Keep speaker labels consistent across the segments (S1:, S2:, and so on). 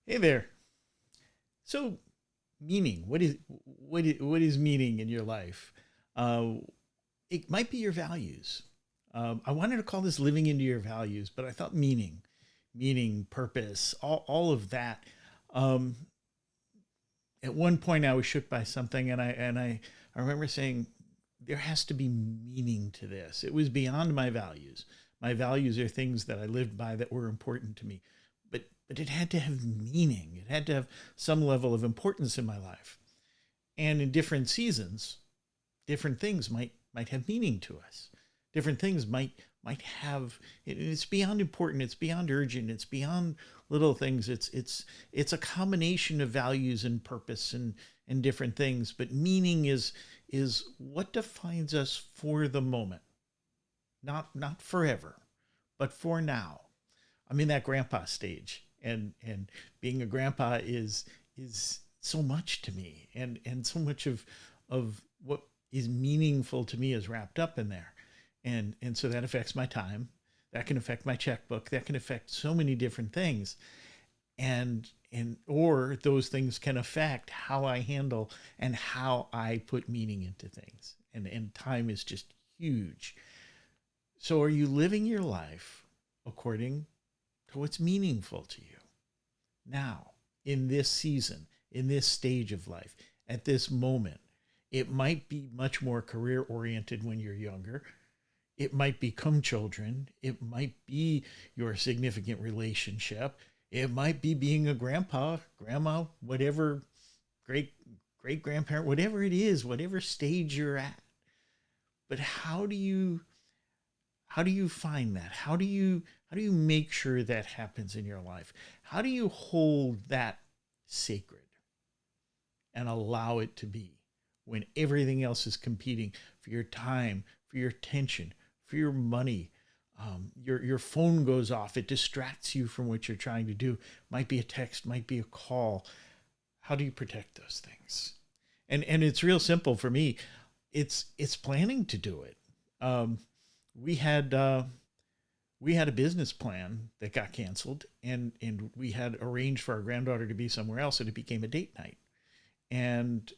S1: Hey there. So, meaning. What is meaning in your life? Uh, it might be your values. I wanted to call this living into your values, but I thought meaning, purpose, all of that. Um, at one point, I was shook by something, and I remember saying there has to be meaning to this. It was beyond my values. My values are things that I lived by that were important to me, but it had to have meaning. It had to have some level of importance in my life. And in different seasons, different things might have meaning to us. Different things might have. It's beyond important. It's beyond urgent. It's beyond little things. It's a combination of values and purpose and different things. But meaning is what defines us for the moment, not forever, but for now. I'm in that grandpa stage, and being a grandpa is so much to me, and so much of what is meaningful to me is wrapped up in there, and so that affects my time, that can affect my checkbook, that can affect so many different things, and or those things can affect how I handle and how I put meaning into things, and time is just huge. So are you living your life according to what's meaningful to you now, in this season, in this stage of life, at this moment? It might be much more career oriented when you're younger. It might become children. It might be your significant relationship. It might be being a grandpa, grandma, whatever, great great grandparent, whatever it is, whatever stage you're at. But how do you find that? How do you make sure that happens in your life? How do you hold that sacred and allow it to be when everything else is competing for your time, for your attention, for your money? Your phone goes off. It distracts you from what you're trying to do. Might be a text, might be a call. How do you protect those things? And it's real simple for me. It's planning to do it. Um, we had we had a business plan that got canceled, and we had arranged for our granddaughter to be somewhere else, and it became a date night. And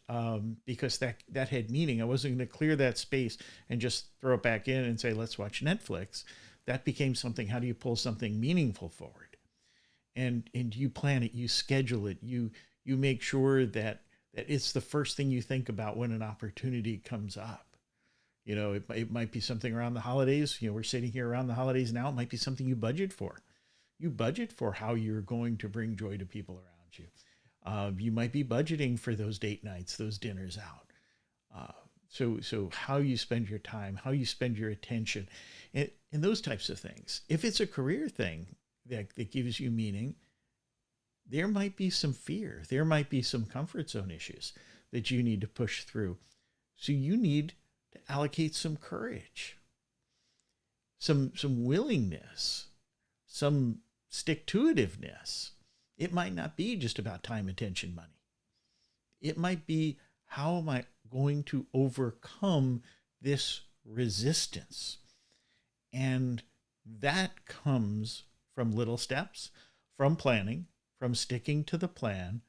S1: because that had meaning, I wasn't going to clear that space and just throw it back in and say let's watch Netflix. That became something. How do you pull something meaningful forward? And you plan it, you schedule it, you make sure that it's the first thing you think about when an opportunity comes up. It might be something around the holidays. We're sitting here around the holidays now. It might be something you budget for. You budget for how you're going to bring joy to people around you. You might be budgeting for those date nights, those dinners out. So how you spend your time, how you spend your attention, and those types of things. If it's a career thing that gives you meaning, there might be some fear. There might be some comfort zone issues that you need to push through. So you need to allocate some courage, some willingness, some stick to itiveness. It might not be just about time, attention, money. It might be, how am I going to overcome this resistance? And that comes from little steps, from planning, from sticking to the plan,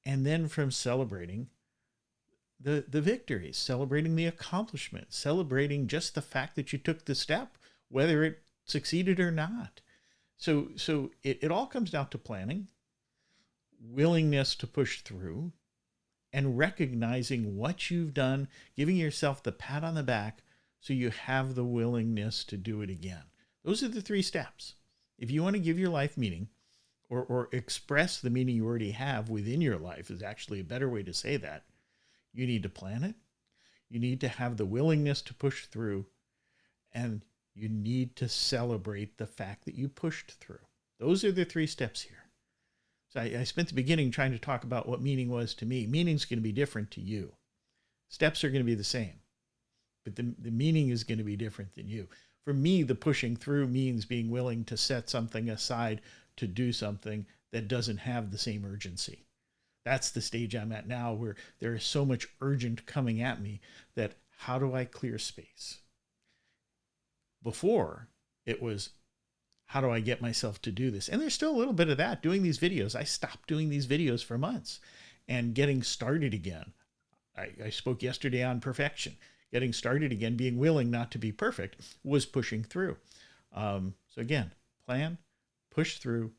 S1: and then from celebrating the victories, celebrating the accomplishments, celebrating just the fact that you took the step, whether it succeeded or not. So it all comes down to planning, willingness to push through, and recognizing what you've done, giving yourself the pat on the back so you have the willingness to do it again. Those are the three steps. If you want to give your life meaning, or express the meaning you already have within your life, is actually a better way to say that. You need to plan it. You need to have the willingness to push through, and you need to celebrate the fact that you pushed through. Those are the three steps here. So I spent the beginning trying to talk about what meaning was to me. Meaning's going to be different to you. Steps are going to be the same, but the meaning is going to be different than you. For me, the pushing through means being willing to set something aside to do something that doesn't have the same urgency. That's the stage I'm at now, where there is so much urgent coming at me that, how do I clear space? Before, it was, how do I get myself to do this? And there's still a little bit of that doing these videos. I stopped doing these videos for months and getting started again. I spoke yesterday on perfection. Getting started again, being willing not to be perfect, was pushing through. So again, plan, push through,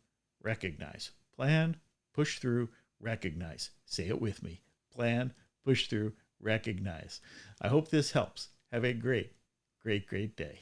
S1: recognize. Plan, push through, recognize. Say it with me. Plan, push through, recognize. I hope this helps. Have a great, great, great day.